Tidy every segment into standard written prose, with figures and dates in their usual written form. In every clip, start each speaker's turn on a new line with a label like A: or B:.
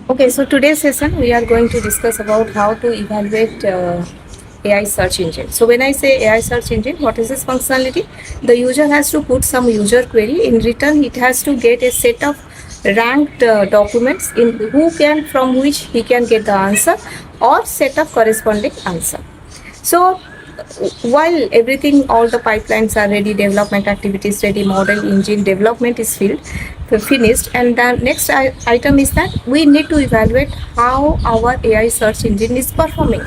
A: Okay, so today's session we are going to discuss about how to evaluate AI search engine. So when I say AI search engine, what is this functionality? The user has to put some user query. In return, it has to get a set of ranked documents in who can from which he can get the answer or set of corresponding answer. So while everything, all the pipelines are ready, development activities ready, model engine development is finished, and the next item is that we need to evaluate how our AI search engine is performing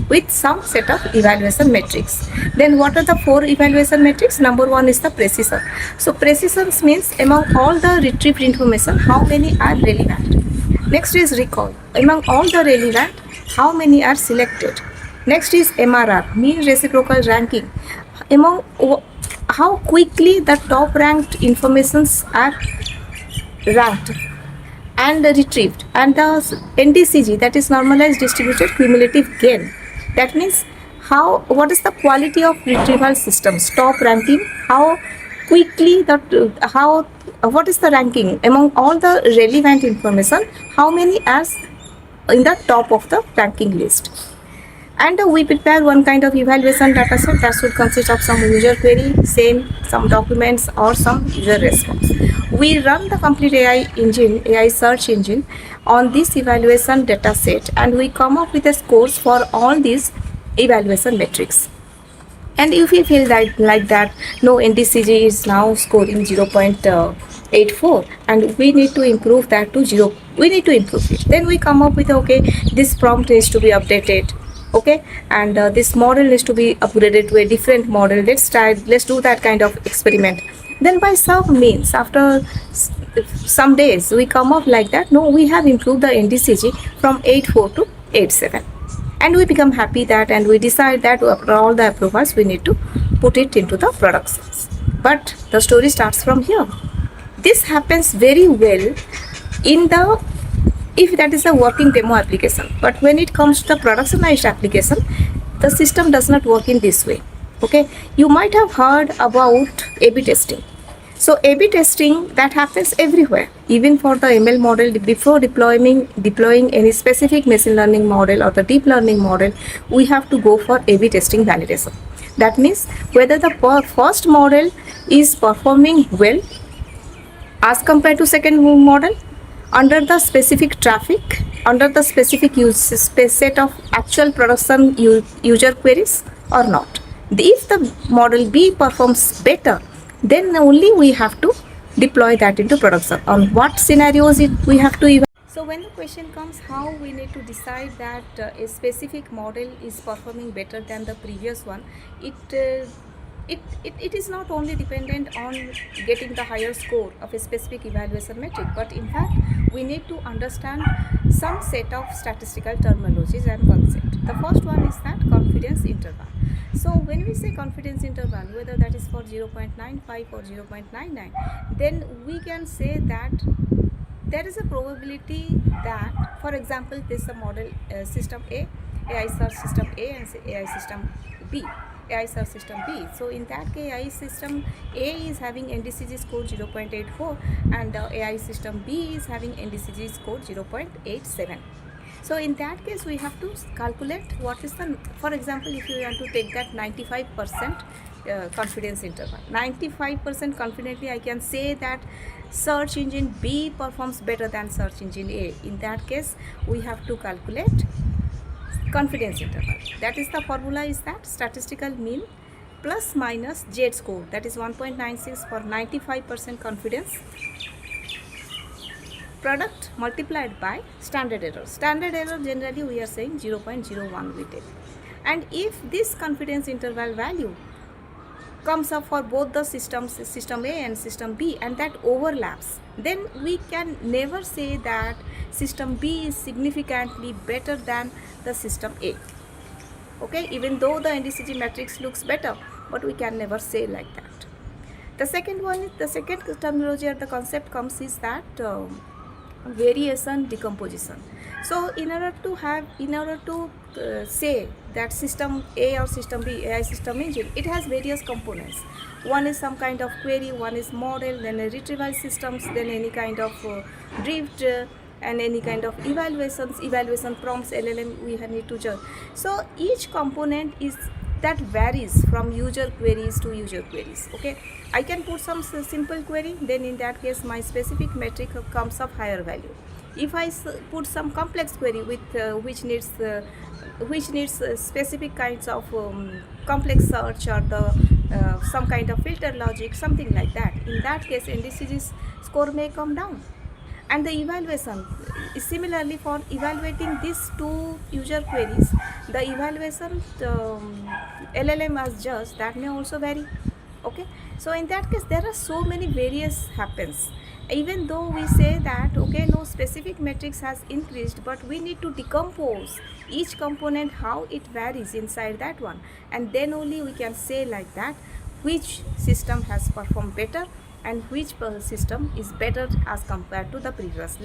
A: with some set of evaluation metrics. Then what are the four evaluation metrics? Number one is the precision. So precision means among all the retrieved information, how many are relevant. Next is recall. Among all the relevant, how many are selected. Next is MRR, mean reciprocal ranking. Among how quickly the top ranked informations are ranked and retrieved, and the NDCG, that is normalized distributed cumulative gain. That means how, what is the quality of retrieval systems, top ranking, how quickly the how what is the ranking among all the relevant information, how many as in the top of the ranking list. And we prepare one kind of evaluation dataset that should consist of some user query, same, some documents, or some user response. We run the complete AI search engine on this evaluation dataset, and we come up with a scores for all these evaluation metrics. And if we feel that like that, no, NDCG is now scoring 0.84 and we need to improve that to 0, we need to improve it. Then we come up with, okay, this prompt needs to be updated, okay, and this model needs to be upgraded to a different model. Let's do that kind of experiment. Then by some means, after some days, we come up like that, no, we have improved the NDCG from 84 to 87, and we become happy that, and we decide that after all the approvals we need to put it into the production. But the story starts from here. This happens very well in the, if that is a working demo application, but when it comes to the productionized application, the system does not work in this way. Okay, you might have heard about A/B testing. So A/B testing, that happens everywhere, even for the ML model. Before deploying any specific machine learning model or the deep learning model, we have to go for A/B testing validation. That means whether the first model is performing well as compared to second model under the specific traffic, under the specific set of actual production user queries or not. If the model B performs better, then only we have to deploy that into production. On what scenarios we have to evaluate. So when the question comes how we need to decide that a specific model is performing better than the previous one, it is not only dependent on getting the higher score of a specific evaluation metric, but in fact we need to understand some set of statistical terminologies and concepts. The first one is that confidence interval. So when we say confidence interval, whether that is for 0.95 or 0.99, then we can say that there is a probability that, for example, this is a model system A, AI search system A, and AI system B, AI search system B. So in that case, AI system A is having NDCG score 0.84 and AI system B is having NDCG score 0.87. So in that case, we have to calculate what is the, for example, if you want to take that 95% confidence interval, 95% confidently I can say that search engine B performs better than search engine A. In that case, we have to calculate confidence interval. That is, the formula is that statistical mean plus minus Z score, that is 1.96 for 95% confidence, product multiplied by standard error. Standard error generally we are saying 0.01 we take. And if this confidence interval value comes up for both the systems, system A and system B, and that overlaps, then we can never say that system B is significantly better than the system A. Okay, even though the NDCG matrix looks better, but we can never say like that. The second one is, the second terminology or the concept comes is that variation decomposition. So in order to say that system A or system B, AI system engine, it has various components. One is some kind of query, one is model, then a retrieval systems, then any kind of drift, and any kind of evaluation prompts LLM we need to judge. So each component is that varies from user queries to user queries. Okay, I can put some simple query, then in that case my specific metric comes of higher value. If I put some complex query with which needs specific kinds of complex search or the some kind of filter logic, something like that, in that case NDCG's score may come down. And the evaluation similarly, for evaluating these two user queries, the evaluation LLM as judged, that may also vary. Okay, so in that case there are so many various happens. Even though we say that okay, no specific metrics has increased, but we need to decompose each component how it varies inside that one, and then only we can say like that which system has performed better and which system is better as compared to the previously.